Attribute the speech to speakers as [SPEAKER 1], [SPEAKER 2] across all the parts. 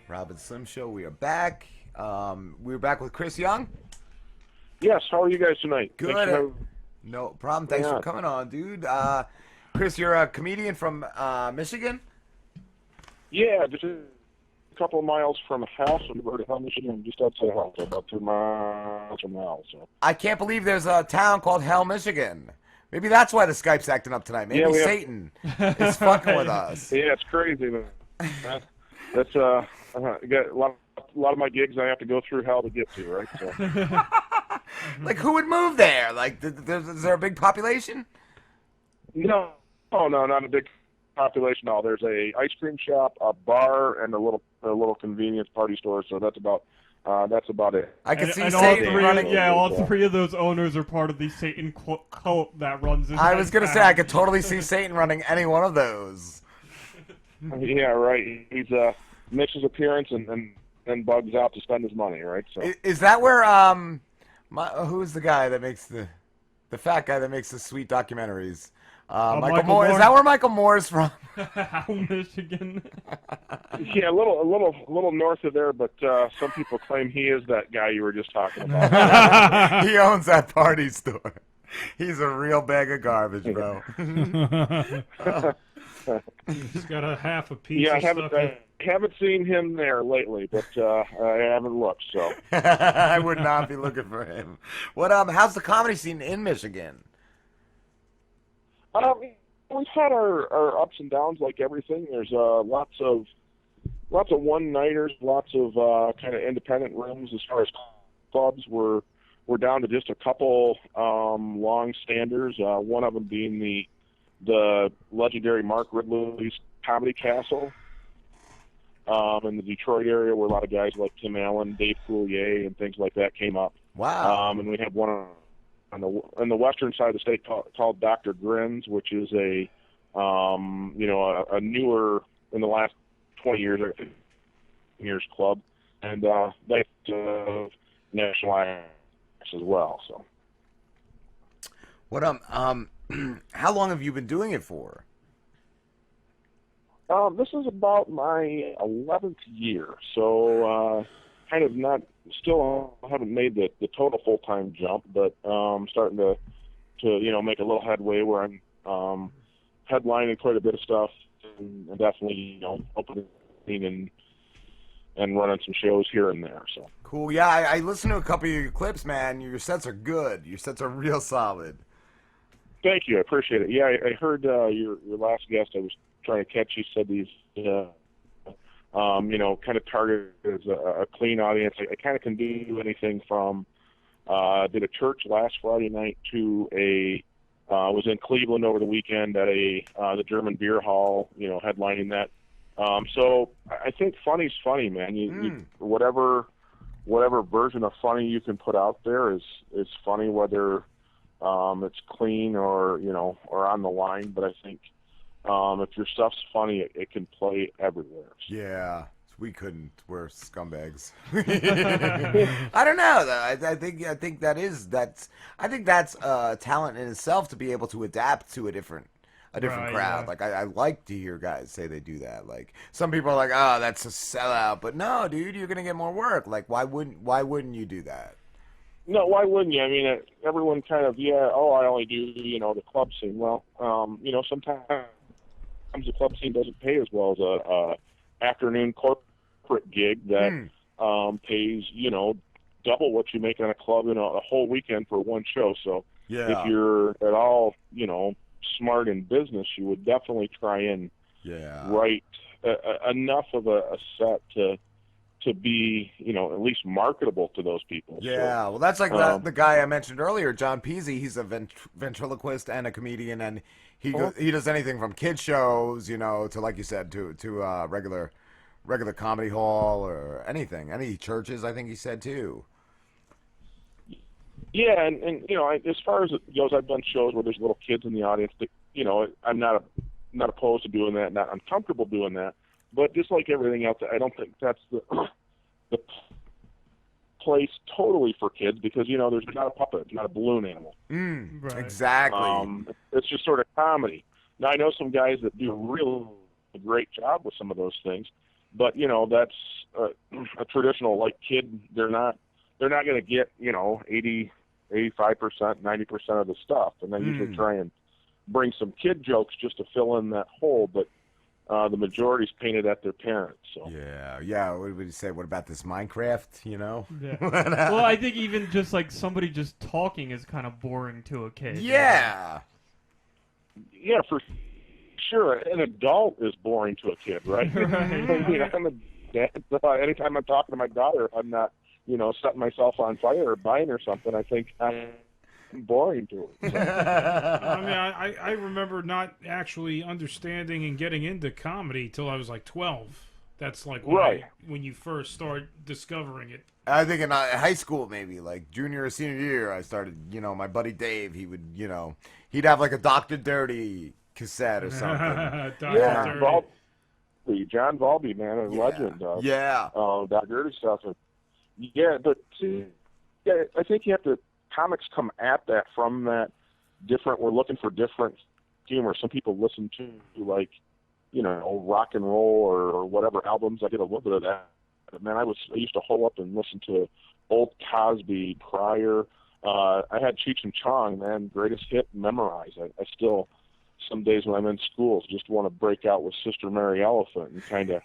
[SPEAKER 1] Rob and Slim Show. We are back. We were back with Chris Young.
[SPEAKER 2] Yes. How are you guys tonight?
[SPEAKER 1] Good. No problem. Thanks for coming on, dude. Chris, you're a comedian from Michigan?
[SPEAKER 2] Yeah, just a couple of miles from Hell, Michigan, just outside Hell, so about 2 miles from Hell. So.
[SPEAKER 1] I can't believe there's a town called Hell, Michigan. Maybe that's why the Skype's acting up tonight. Maybe Satan is fucking with us.
[SPEAKER 2] Yeah, it's crazy, man. That's got a lot of my gigs I have to go through Hell to get to, right? So.
[SPEAKER 1] Like, who would move there? Like, is there a big population?
[SPEAKER 2] No, not a big population. No, there's a ice cream shop, a bar, and a little convenience party store. So that's about it.
[SPEAKER 1] I can see
[SPEAKER 3] and
[SPEAKER 1] Satan running.
[SPEAKER 3] All three of those owners are part of the Satan cult that runs.
[SPEAKER 1] I was gonna say I could totally see Satan running any one of those.
[SPEAKER 2] Yeah, right. He's makes his appearance and then bugs out to spend his money, right? So
[SPEAKER 1] is that where who's the guy that makes the fat guy that makes the sweet documentaries? Michael Moore. Is that where Michael Moore is from?
[SPEAKER 3] Michigan.
[SPEAKER 2] Yeah, a little north of there, but some people claim he is that guy you were just talking about.
[SPEAKER 1] He owns that party store. He's a real bag of garbage, bro.
[SPEAKER 4] He's got a half a piece.
[SPEAKER 2] Yeah,
[SPEAKER 4] I
[SPEAKER 2] haven't seen him there lately, but I haven't looked. So
[SPEAKER 1] I would not be looking for him. How's the comedy scene in Michigan?
[SPEAKER 2] We've had our ups and downs like everything. There's lots of one-nighters, lots of kind of independent rooms. As far as clubs, we're down to just a couple long-standers. One of them being the legendary Mark Ridley's Comedy Castle in the Detroit area, where a lot of guys like Tim Allen, Dave Coulier, and things like that came up.
[SPEAKER 1] Wow.
[SPEAKER 2] And we have one on the western side of the state called Dr. Grins, which is a newer, in the last 20 years club, and they have national acts as well. So,
[SPEAKER 1] how long have you been doing it for?
[SPEAKER 2] This is about my 11th year, so kind of not. Still haven't made the total full-time jump, but starting to make a little headway where I'm headlining quite a bit of stuff, and definitely opening and running some shows here and there. So
[SPEAKER 1] cool. Yeah, I listened to a couple of your clips, man. Your sets are good. Your sets are real solid.
[SPEAKER 2] Thank you. I appreciate it. Yeah, I heard your last guest. I was trying to catch. He said these. Kind of targeted as a clean audience. I kind of can do anything from did a church last Friday night to was in Cleveland over the weekend at the German Beer Hall, headlining that. So I think funny's funny, man. You whatever version of funny you can put out there is funny, whether it's clean or on the line. But I think if your stuff's funny, it can play everywhere.
[SPEAKER 1] Yeah, we couldn't. We're scumbags. I don't know though. I think that's talent in itself to be able to adapt to a different crowd. Yeah. Like I like to hear guys say they do that. Like some people are like, oh, that's a sellout, but no, dude, you're gonna get more work. Like why wouldn't you do that?
[SPEAKER 2] No, why wouldn't you? I mean, everyone kind of I only do the club scene. Well, sometimes the club scene doesn't pay as well as a afternoon corporate gig that pays double what you make on a club in a whole weekend for one show. So if you're at all smart in business, you would definitely try and write enough of a set to be at least marketable to those people.
[SPEAKER 1] Yeah,
[SPEAKER 2] so,
[SPEAKER 1] well, that's like the guy I mentioned earlier, John Peasy. He's a ventriloquist and a comedian, and he does anything from kid shows, to, like you said, to regular comedy hall or anything. Any churches, I think he said too.
[SPEAKER 2] Yeah, and as far as it goes, I've done shows where there's little kids in the audience. That, I'm not opposed to doing that, not uncomfortable doing that. But just like everything else, I don't think that's the place totally for kids, because there's not a puppet, it's not a balloon animal.
[SPEAKER 1] Right. Exactly.
[SPEAKER 2] It's just sort of comedy. Now I know some guys that do a real great job with some of those things, but that's a traditional like kid. They're not going to get 85%, 90% of the stuff, and I usually try and bring some kid jokes just to fill in that hole, but the majority's painted at their parents. So
[SPEAKER 1] yeah. What would you say? What about this Minecraft?
[SPEAKER 3] Yeah. Well, I think even just like somebody just talking is kind of boring to a kid.
[SPEAKER 1] Yeah.
[SPEAKER 2] Yeah, for sure. An adult is boring to a kid, right?
[SPEAKER 3] Right.
[SPEAKER 2] I'm a dad. Anytime I'm talking to my daughter, I'm not, setting myself on fire or buying her something. I think I'm boring to her. So.
[SPEAKER 4] I mean, I remember not actually understanding and getting into comedy till I was like 12. That's like when you first start discovering it.
[SPEAKER 1] I think in high school, maybe like junior or senior year, I started. My buddy Dave, he would, he'd have like a Dr. Dirty cassette or something.
[SPEAKER 4] Dr.
[SPEAKER 2] Dirty. John Valby, man, a legend.
[SPEAKER 1] Yeah.
[SPEAKER 2] Dr. Dirty stuff. Yeah, but see, I think you have to. Comics come at that from that different. We're looking for different humor. Some people listen to like, rock and roll or whatever albums. I did a little bit of that. Man, I used to hole up and listen to old Cosby, Pryor. I had Cheech and Chong, man, greatest hit memorized. I still, some days when I'm in schools, just want to break out with Sister Mary Elephant and kind of,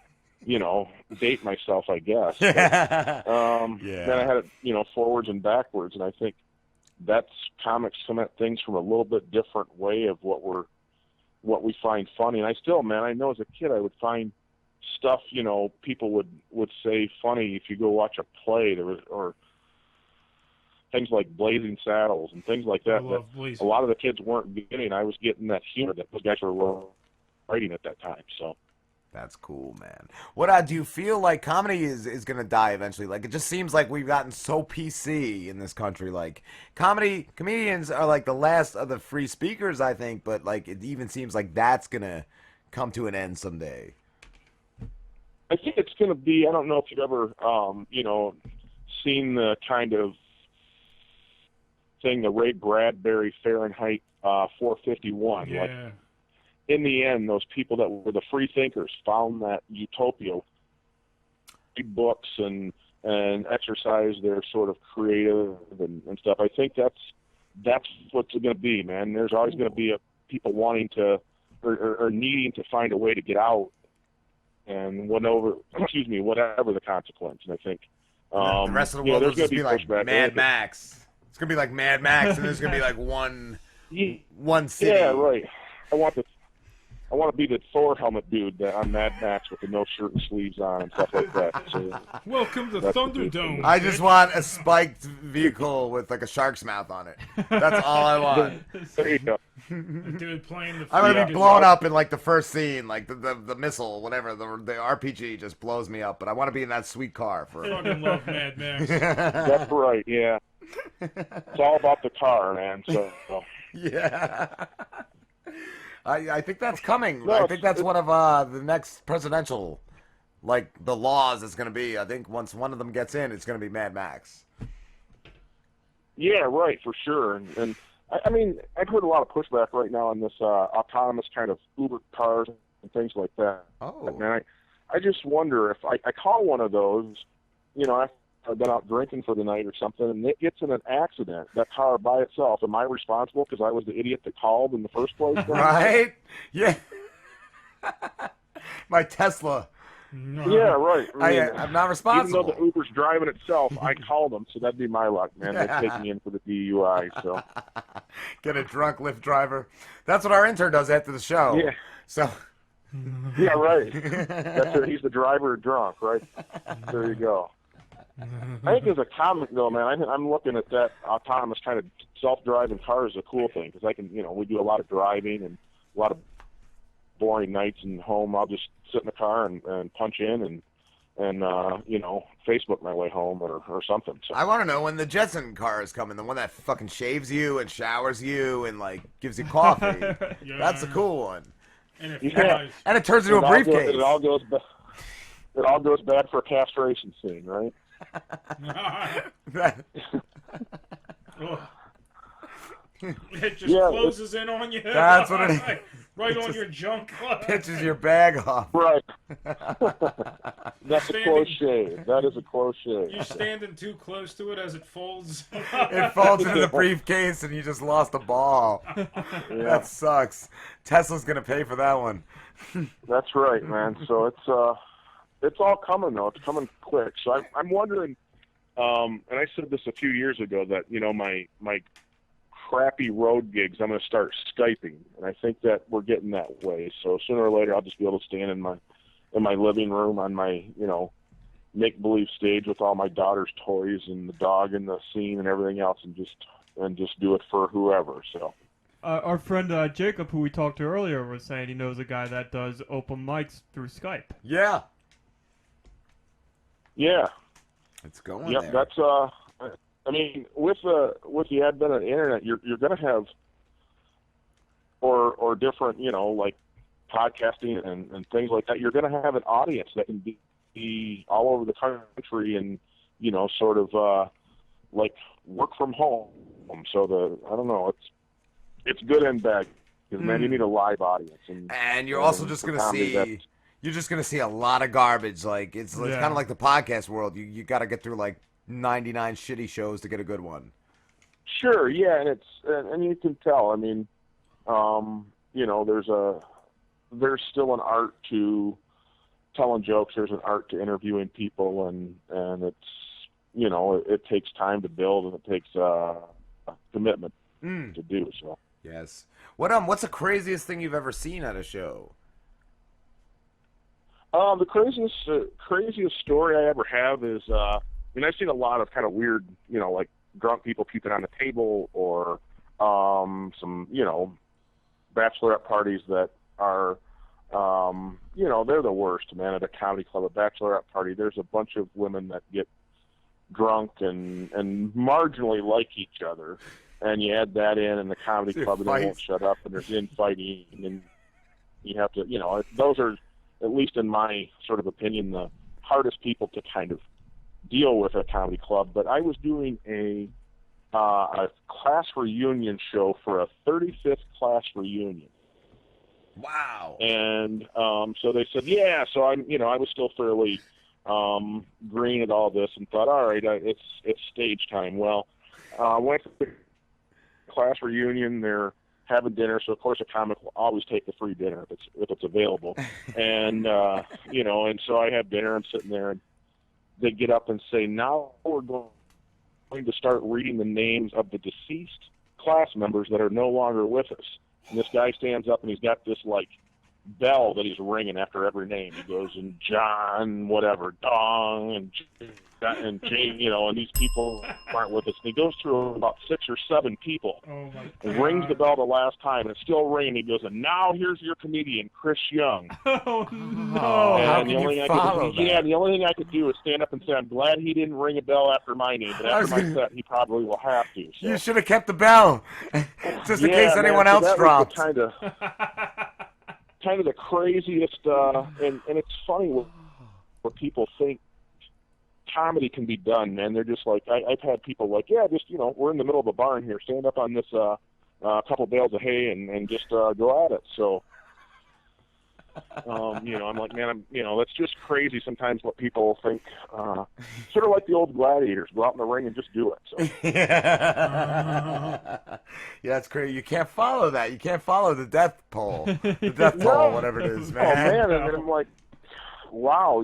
[SPEAKER 2] date myself, I guess. But,
[SPEAKER 1] Yeah.
[SPEAKER 2] Then I had it, forwards and backwards, and I think that's comics come at things from a little bit different way of what we find funny. And I still, man, I know as a kid I would find stuff, people would say funny if you go watch a play. There was, or things like Blazing Saddles and things like that. A lot of the kids weren't getting. I was getting that humor that those guys were writing at that time. So.
[SPEAKER 1] That's cool, man. What do you feel like comedy is gonna die eventually? Like, it just seems like we've gotten so PC in this country. Like, comedians are like the last of the free speakers, I think. But like, it even seems like that's gonna come to an end someday.
[SPEAKER 2] I think it's gonna be. I don't know if you've ever, seen the kind of thing, the Ray Bradbury Fahrenheit 451.
[SPEAKER 4] Yeah.
[SPEAKER 2] Like, in the end, those people that were the free thinkers found that utopia, read books and exercise their sort of creative and stuff. I think that's what's going to be, man. There's always going to be people wanting to or needing to find a way to get out, and whatever the consequence. And I think
[SPEAKER 1] The rest of the world will just be like
[SPEAKER 2] pushback.
[SPEAKER 1] Mad Max. It's gonna be like Mad Max, and there's gonna be like one city.
[SPEAKER 2] Yeah, right. I want to be the Thor helmet dude on Mad Max with the no shirt and sleeves on and stuff like that. So,
[SPEAKER 4] welcome to Thunderdome.
[SPEAKER 1] I just want a spiked vehicle with like a shark's mouth on it. That's all I want.
[SPEAKER 2] there you go.
[SPEAKER 4] Dude playing the.
[SPEAKER 1] I'm gonna be blown up in like the first scene, like the missile, whatever. The RPG just blows me up, but I want to be in that sweet car for.
[SPEAKER 4] Fucking love Mad Max.
[SPEAKER 2] That's right. Yeah. It's all about the car, man. So.
[SPEAKER 1] Yeah. I think that's coming.
[SPEAKER 2] No,
[SPEAKER 1] I think that's one of the next presidential, like, the laws is going to be. I think once one of them gets in, it's going to be Mad Max.
[SPEAKER 2] Yeah, right, for sure. And I mean, I've heard a lot of pushback right now on this autonomous kind of Uber cars and things like that.
[SPEAKER 1] Oh.
[SPEAKER 2] Man, I just wonder if I call one of those, I've been out drinking for the night or something, and it gets in an accident, that car by itself. Am I responsible because I was the idiot that called in the first place?
[SPEAKER 1] Right? Yeah. My Tesla.
[SPEAKER 2] Yeah, right.
[SPEAKER 1] I'm not responsible.
[SPEAKER 2] Even though the Uber's driving itself, I called them, so that'd be my luck, man. They'd take me in for the DUI. So
[SPEAKER 1] Get a drunk Lyft driver. That's what our intern does after the show.
[SPEAKER 2] Yeah.
[SPEAKER 1] So.
[SPEAKER 2] Yeah, right. That's it. He's the driver drunk, right? There you go. I think as a comic, though, man, I'm looking at that autonomous kind of self-driving car as a cool thing because I can, we do a lot of driving and a lot of boring nights and home. I'll just sit in the car and punch in and Facebook my way home or something. So.
[SPEAKER 1] I want to know when the Jetson car is coming, the one that fucking shaves you and showers you and like gives you coffee.
[SPEAKER 4] Yeah.
[SPEAKER 1] That's a cool one.
[SPEAKER 4] And
[SPEAKER 1] And it turns into a briefcase.
[SPEAKER 2] It all goes bad for a castration scene, right?
[SPEAKER 4] It just closes in on you.
[SPEAKER 1] That's what it is.
[SPEAKER 4] Right on your junk.
[SPEAKER 1] Pitches your bag off.
[SPEAKER 2] Right. That's a close shave. That is a close shave.
[SPEAKER 4] You're standing too close to it as it folds.
[SPEAKER 1] It falls into the briefcase and you just lost a ball. That sucks. Tesla's gonna pay for that one.
[SPEAKER 2] That's right, man. So it's all coming though. It's coming quick. So I'm wondering, and I said this a few years ago that my crappy road gigs, I'm going to start Skyping, and I think that we're getting that way. So sooner or later, I'll just be able to stand in my living room on my make believe stage with all my daughter's toys and the dog and the scene and everything else, and just do it for whoever. So
[SPEAKER 3] our friend Jacob, who we talked to earlier, was saying he knows a guy that does open mics through Skype.
[SPEAKER 1] Yeah. It's going there.
[SPEAKER 2] That's I mean, with the advent of the internet, you're going to have, or different, like podcasting and things like that. You're going to have an audience that can be all over the country and sort of like work from home. So I don't know, it's good and bad because man, you need a live audience.
[SPEAKER 1] And you're also just going to see. You're just going to see a lot of garbage. Like it's kind of like the podcast world. You got to get through like 99 shitty shows to get a good one. Sure,
[SPEAKER 2] yeah, and you can tell. I mean, there's still an art to telling jokes. There's an art to interviewing people, and it's it takes time to build, and it takes a commitment to do. So
[SPEAKER 1] yes. What's the craziest thing you've ever seen at a show?
[SPEAKER 2] The craziest story I ever have is. I've seen a lot of kind of weird, like drunk people puking on the table or some, bachelorette parties that are, they're the worst, man, at a comedy club, a bachelorette party. There's a bunch of women that get drunk and marginally like each other, and you add that in the comedy club and they won't shut up, and there's infighting, and you have to, those are, at least in my sort of opinion, the hardest people to kind of deal with at a comedy club. But I was doing a class reunion show for a 35th class reunion.
[SPEAKER 1] Wow.
[SPEAKER 2] And so they said, yeah. So I was still fairly green at all this and thought, all right, it's stage time. Well, went to the class reunion. They're having dinner, so of course a comic will always take the free dinner if it's available. And and so I have dinner. I'm sitting there, and they get up and say, now we're going to start reading the names of the deceased class members that are no longer with us. And this guy stands up, and he's got this, like, bell that he's ringing after every name. He goes, and John, whatever, Dong, and Jane, and these people aren't with us. And he goes through about 6 or 7 people.
[SPEAKER 4] Oh my God.
[SPEAKER 2] And rings the bell the last time, and it's still ringing. He goes, and now here's your comedian, Chris Young.
[SPEAKER 3] Oh, no.
[SPEAKER 1] How can you follow that?
[SPEAKER 2] Yeah, the only thing I could do is stand up and say, I'm glad he didn't ring a bell after my name, but after my set, he probably will have to. So.
[SPEAKER 1] You should have kept the bell, just in case anyone else dropped.
[SPEAKER 2] Kind of the craziest, and it's funny where people think comedy can be done, man. They're just like, I've had people like, yeah, just, we're in the middle of a barn here, stand up on this couple bales of hay and just go at it. So, I'm like, man, that's just crazy sometimes what people think, sort of like the old gladiators, go out in the ring and just do it. So.
[SPEAKER 1] Yeah, that's crazy. You can't follow that. You can't follow the death toll, whatever it is, man.
[SPEAKER 2] Oh, man, and I'm like, wow,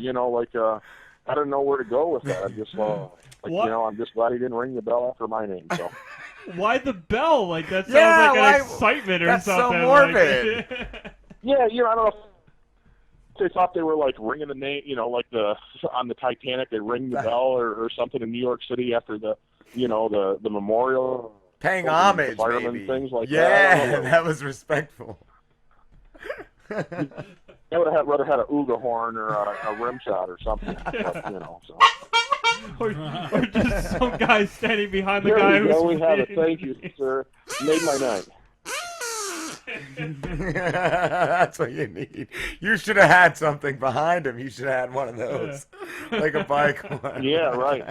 [SPEAKER 2] I don't know where to go with that. I'm just I'm just glad he didn't ring the bell after my name. So.
[SPEAKER 3] Why the bell? Like that sounds like an excitement or
[SPEAKER 1] that's
[SPEAKER 3] something.
[SPEAKER 1] So morbid.
[SPEAKER 2] Like, yeah, I don't know. They thought they were like ringing the name, like on the Titanic, they ring the bell or something in New York City after the memorial.
[SPEAKER 1] Paying homage,
[SPEAKER 2] maybe. Things like
[SPEAKER 1] that. That was respectful.
[SPEAKER 2] I would have rather had a Ooga horn or a rim shot or something, so.
[SPEAKER 3] or just some guy standing behind the guy who's.
[SPEAKER 2] We have it. Thank you, sir. Made my night.
[SPEAKER 1] That's what you need. You should have had something behind him. You should have had one of those, like a bike one.
[SPEAKER 2] Yeah, right.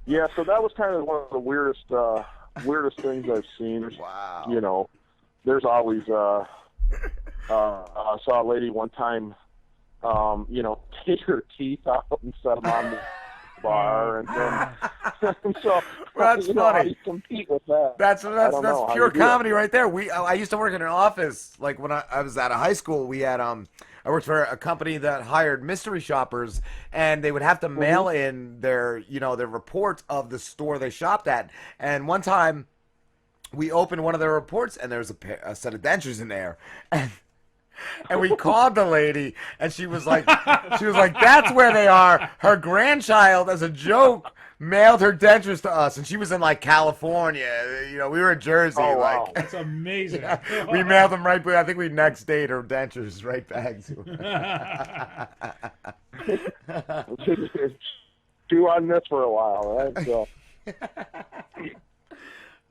[SPEAKER 2] Yeah, so that was kind of one of the weirdest weirdest things I've seen.
[SPEAKER 1] Wow.
[SPEAKER 2] You know, there's always I saw a lady one time, you know, take her teeth out and set them on the bar, and then so
[SPEAKER 1] That's
[SPEAKER 2] you know, how do
[SPEAKER 1] funny.
[SPEAKER 2] you compete with that?
[SPEAKER 1] That's
[SPEAKER 2] I don't know how
[SPEAKER 1] pure
[SPEAKER 2] you do it.
[SPEAKER 1] comedy right there. I used to work in an office, like when I was out of high school. We had I worked for a company that hired mystery shoppers, and they would have to mail in their their reports of the store they shopped at. And one time, we opened one of their reports, and there was a set of dentures in there, and we called the lady, and she was like, that's where they are. Her grandchild, as a joke, mailed her dentures to us, and she was in like California. You know, we were in Jersey.
[SPEAKER 2] Oh, wow.
[SPEAKER 1] Like,
[SPEAKER 4] That's amazing.
[SPEAKER 1] we mailed them right. I think we next date her dentures right back to her.
[SPEAKER 2] Chew on this for a while, right? So.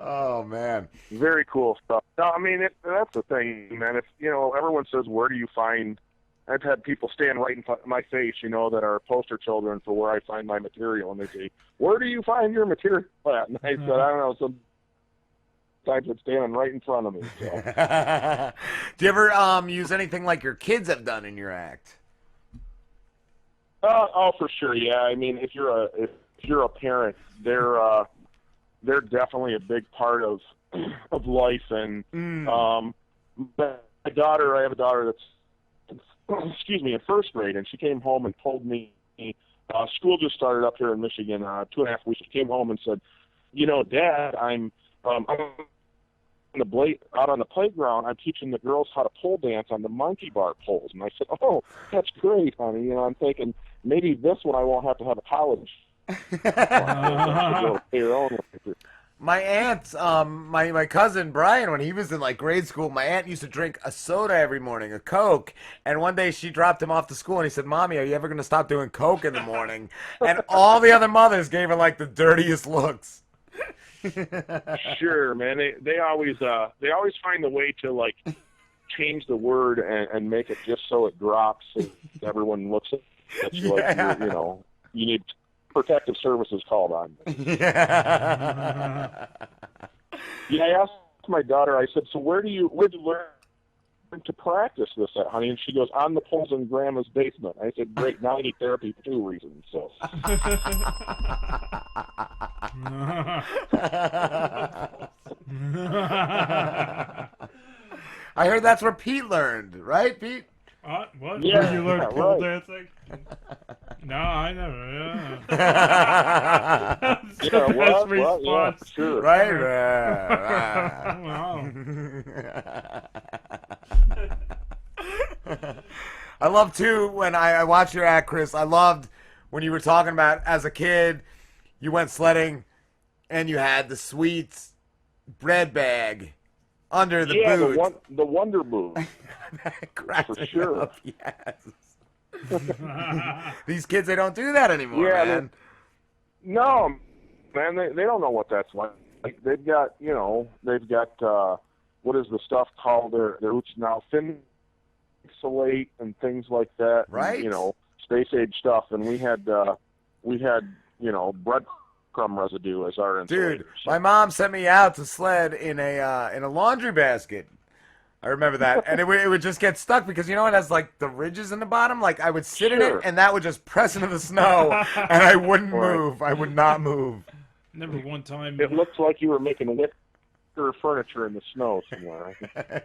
[SPEAKER 1] Oh man,
[SPEAKER 2] Very cool stuff. No, I mean that's the thing, man. If everyone says, "Where do you find?" I've had people stand right in front of my face, that are poster children for where I find my material, and they say, "Where do you find your material at?" And I said, "I don't know. Sometimes it's standing right in front of me." So.
[SPEAKER 1] Do you ever use anything like your kids have done in your act?
[SPEAKER 2] Oh, for sure, yeah. I mean, if you're a parent, they're definitely a big part of life. And but I have a daughter that's in first grade, and she came home and told me school just started up here in Michigan 2.5 weeks. She came home and said, "Dad, I'm out on the playground. I'm teaching the girls how to pole dance on the monkey bar poles." And I said, "Oh, that's great, honey." I'm thinking maybe this one I won't have to have a college.
[SPEAKER 1] My aunt, my cousin Brian, when he was in like grade school, my aunt used to drink a soda every morning, a Coke. And one day she dropped him off to school, and he said, "Mommy, are you ever going to stop doing Coke in the morning?" And all the other mothers gave her like the dirtiest looks.
[SPEAKER 2] Sure, man. They always find a way to like change the word and make it just so it drops, so everyone looks at you like you need protective services called on.
[SPEAKER 1] Yeah.
[SPEAKER 2] Yeah, I asked my daughter, I said, "So where'd you learn to practice this at, honey?" And she goes, "On the poles in Grandma's basement." I said, "Great, now I need therapy for 2 reasons." So.
[SPEAKER 1] I heard that's where Pete learned, right, Pete?
[SPEAKER 4] What?
[SPEAKER 2] Yeah.
[SPEAKER 3] Where you learn
[SPEAKER 2] right.
[SPEAKER 3] pole dancing?
[SPEAKER 4] No, I never.
[SPEAKER 3] That's the
[SPEAKER 2] Yeah,
[SPEAKER 3] best
[SPEAKER 2] well, yeah,
[SPEAKER 3] response.
[SPEAKER 2] sure.
[SPEAKER 1] Right?
[SPEAKER 4] Wow.
[SPEAKER 1] I love too when I watch your act, Chris. I loved when you were talking about as a kid, you went sledding and you had the sweets bread bag under the boot.
[SPEAKER 2] the Wonder Boot.
[SPEAKER 1] That cracked
[SPEAKER 2] For
[SPEAKER 1] me
[SPEAKER 2] sure.
[SPEAKER 1] up, yes. These kids, they don't do that anymore,
[SPEAKER 2] Yeah,
[SPEAKER 1] man.
[SPEAKER 2] No, man, they don't know what that's like. Like they've got what is the stuff called their roots now? Insulate and things like that.
[SPEAKER 1] Right.
[SPEAKER 2] And, space age stuff, and we had breadcrumb residue as our insulator.
[SPEAKER 1] Dude, my mom sent me out to sled in a laundry basket. I remember that, and it would just get stuck because it has like the ridges in the bottom. Like I would sit in it, and that would just press into the snow, and I wouldn't move. I would not move.
[SPEAKER 4] Never one time.
[SPEAKER 2] It looks like you were making wicker furniture in the snow somewhere.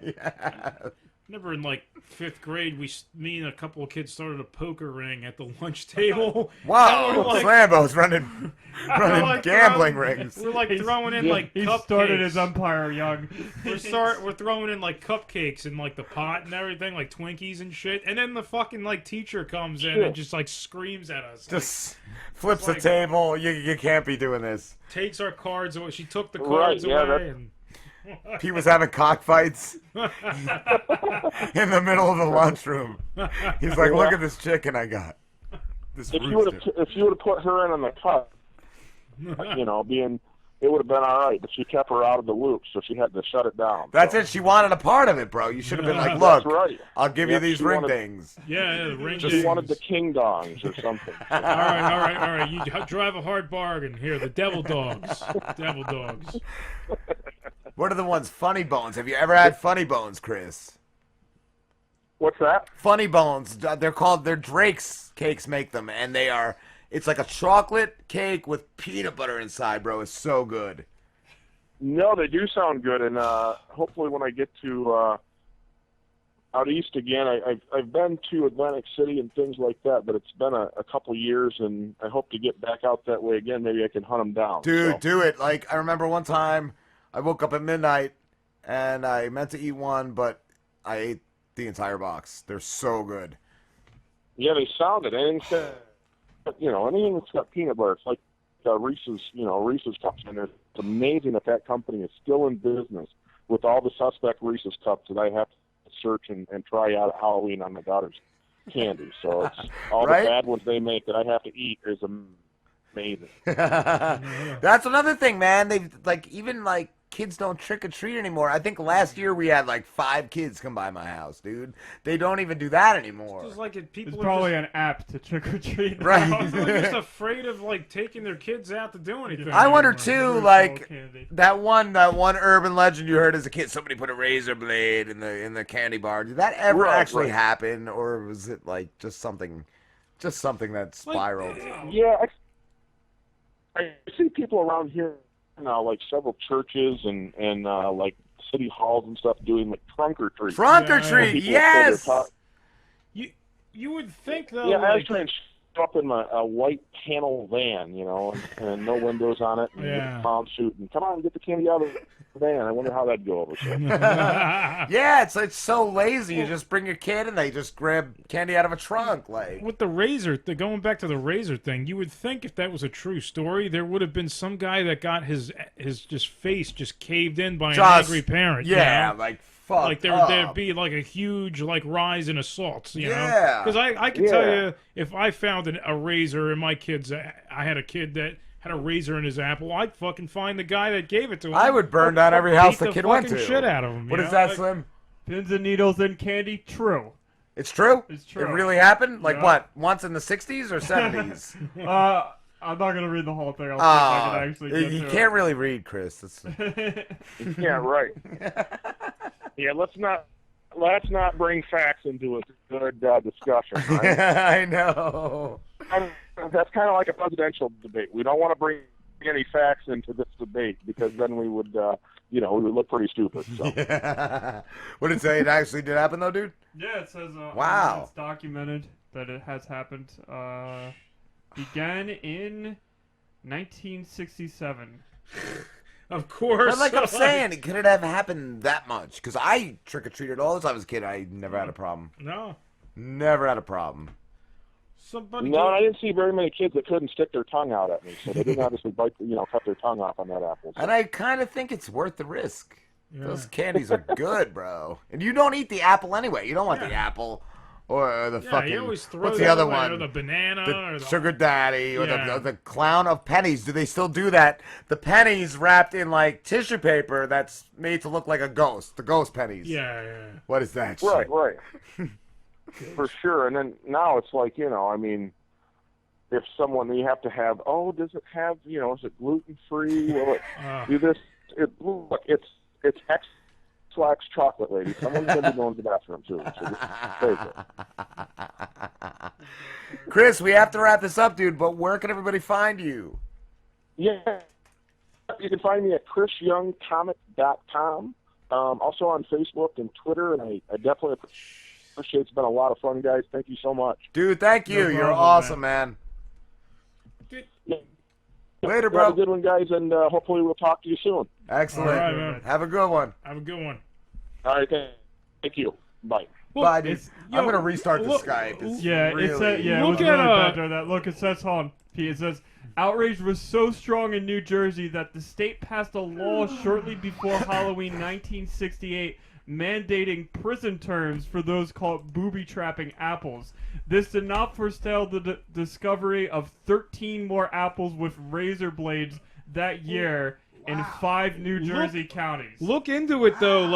[SPEAKER 1] Yeah.
[SPEAKER 4] Never in like 5th grade, me and a couple of kids started a poker ring at the lunch table.
[SPEAKER 1] Wow,
[SPEAKER 4] And we're like-
[SPEAKER 1] Slambo's running
[SPEAKER 4] like
[SPEAKER 1] gambling
[SPEAKER 4] throwing-
[SPEAKER 1] rings.
[SPEAKER 4] We're like throwing in like
[SPEAKER 3] He
[SPEAKER 4] cupcakes.
[SPEAKER 3] started his umpire young.
[SPEAKER 4] We're throwing in like cupcakes in like the pot and everything, like Twinkies and shit. And then the fucking like teacher comes in and just like screams at us.
[SPEAKER 1] Just flips the
[SPEAKER 4] like-
[SPEAKER 1] table. You can't be doing this.
[SPEAKER 4] Takes our cards away. She took the
[SPEAKER 2] Right,
[SPEAKER 4] cards
[SPEAKER 2] yeah,
[SPEAKER 4] away. And
[SPEAKER 1] Pete was having cockfights in the middle of the lunchroom. He's like, "Look at this chicken I got. This
[SPEAKER 2] If you would
[SPEAKER 1] rooster."
[SPEAKER 2] have put her in on the cup, being it would have been all right. But she kept her out of the loop, so she had to shut it down.
[SPEAKER 1] That's
[SPEAKER 2] so.
[SPEAKER 1] it. She wanted a part of it, bro. You should have been like,
[SPEAKER 2] That's
[SPEAKER 1] look,
[SPEAKER 2] right.
[SPEAKER 1] I'll give you these ring
[SPEAKER 2] wanted,
[SPEAKER 1] dings.
[SPEAKER 4] Yeah, the ring
[SPEAKER 2] She
[SPEAKER 4] dings.
[SPEAKER 2] wanted the king dongs or something.
[SPEAKER 4] All right. You drive a hard bargain here. The devil dogs. Devil dogs.
[SPEAKER 1] What are the ones? Funny Bones. Have you ever had Funny Bones, Chris?
[SPEAKER 2] What's that?
[SPEAKER 1] Funny Bones. They're Drake's cakes make them, and they are. It's like a chocolate cake with peanut butter inside, bro. It's so good.
[SPEAKER 2] No, they do sound good, and hopefully when I get to out east again, I've been to Atlantic City and things like that, but it's been a couple years, and I hope to get back out that way again. Maybe I can hunt them down.
[SPEAKER 1] Dude,
[SPEAKER 2] so.
[SPEAKER 1] do it. Like, I remember one time I woke up at midnight, and I meant to eat one, but I ate the entire box. They're so good.
[SPEAKER 2] Yeah, they sounded. Anything that's got peanut butter. It's like Reese's cups, and it's amazing that company is still in business with all the suspect Reese's cups that I have to search and try out at Halloween on my daughter's candy. So it's all
[SPEAKER 1] Right?
[SPEAKER 2] the bad ones they make that I have to eat is amazing.
[SPEAKER 1] That's another thing, man. They even kids don't trick or treat anymore. I think last year we had 5 kids come by my house, dude. They don't even do that anymore.
[SPEAKER 4] It's just like people
[SPEAKER 3] It's
[SPEAKER 4] are
[SPEAKER 3] probably
[SPEAKER 4] just,
[SPEAKER 3] an app to trick or treat.
[SPEAKER 1] Right.
[SPEAKER 4] they're just afraid of taking their kids out to do anything.
[SPEAKER 1] I wonder
[SPEAKER 4] anymore.
[SPEAKER 1] too, that one urban legend you heard as a kid. Somebody put a razor blade in the candy bar. Did that ever actually happen, or was it just something that spiraled?
[SPEAKER 2] Yeah, I see people around here now, several churches and city halls and stuff doing trunk or treat.
[SPEAKER 1] Trunk or treat, yes.
[SPEAKER 4] You would think though.
[SPEAKER 2] Yeah, I was trying to show up in a white panel van, and no windows on it, and clown suit, and come on, get the candy out of the van. I wonder how that'd go over. So.
[SPEAKER 1] Yeah, it's so lazy. You just bring your kid and they just grab candy out of a trunk,
[SPEAKER 4] With the razor, going back to the razor thing, you would think if that was a true story, there would have been some guy that got his face just caved in by an angry parent.
[SPEAKER 1] Yeah, fuck.
[SPEAKER 4] There'd be a huge rise in assaults. You
[SPEAKER 1] Yeah.
[SPEAKER 4] know, because I can tell you, if I found a razor in my kids, I had a kid that had a razor in his apple, I'd fucking find the guy that gave it to him.
[SPEAKER 1] I would burn down every house the kid went to.
[SPEAKER 4] Shit out of him.
[SPEAKER 1] What is that, Slim?
[SPEAKER 3] Pins and needles and candy, true.
[SPEAKER 1] It's true?
[SPEAKER 3] It's true.
[SPEAKER 1] It really happened?
[SPEAKER 3] Yeah.
[SPEAKER 1] What, once in the 60s or 70s?
[SPEAKER 3] I'm not going to read the whole thing. I'll see if I can actually get
[SPEAKER 1] you
[SPEAKER 3] to
[SPEAKER 1] can't really read, Chris.
[SPEAKER 2] Yeah, right. Yeah, let's not bring facts into a good discussion. Right?
[SPEAKER 1] I know.
[SPEAKER 2] That's kind of like a presidential debate. We don't want to bring any facts into this debate because then we would, we would look pretty stupid. So.
[SPEAKER 1] Yeah. What did it say? It actually did happen, though, dude?
[SPEAKER 3] Yeah, it says
[SPEAKER 1] wow.
[SPEAKER 3] It's documented that it has happened. Began in 1967.
[SPEAKER 4] Of course.
[SPEAKER 1] But like I'm saying, could it have happened that much? Because I trick-or-treated all the time as a kid. I never had a problem.
[SPEAKER 4] No.
[SPEAKER 1] Never had a problem.
[SPEAKER 2] I didn't see very many kids that couldn't stick their tongue out at me, so they didn't obviously cut their tongue off on that apple. So.
[SPEAKER 1] And I kind of think it's worth the risk. Yeah. Those candies are good, bro. And you don't eat the apple anyway. You don't want the apple or the fucking.
[SPEAKER 4] You always throw
[SPEAKER 1] what's the other one?
[SPEAKER 4] Or the banana, or the
[SPEAKER 1] sugar daddy, or the clown of pennies. Do they still do that? The pennies wrapped in tissue paper that's made to look like a ghost. The ghost pennies.
[SPEAKER 4] Yeah.
[SPEAKER 1] What is that?
[SPEAKER 2] Right. For sure. And then now it's if someone you have to have, does it have, is it gluten free? Will it do this? It's X-Lax chocolate, lady. Someone's going to be going to the bathroom too. So just take it.
[SPEAKER 1] Chris, we have to wrap this up, dude. But where can everybody find you?
[SPEAKER 2] Yeah, you can find me at chrisyoungcomic.com. Also on Facebook and Twitter, and I definitely appreciate. It's been a lot of fun, guys. Thank you so much.
[SPEAKER 1] Dude, thank you. You're awesome, man. Later, bro.
[SPEAKER 2] Have a good one, guys, and hopefully we'll talk to you soon.
[SPEAKER 1] Excellent.
[SPEAKER 4] All right, man.
[SPEAKER 1] Have a good one.
[SPEAKER 4] Have a good one.
[SPEAKER 2] All right, thank you. Bye.
[SPEAKER 1] Bye, dude. I'm going to restart the Skype. It's
[SPEAKER 3] look at that. Look, it says, hold on, Pete, it says, outrage was so strong in New Jersey that the state passed a law shortly before Halloween 1968 mandating prison terms for those caught booby-trapping apples. This did not forestall the discovery of 13 more apples with razor blades that year in 5 New Jersey counties.
[SPEAKER 4] Look into it though, like.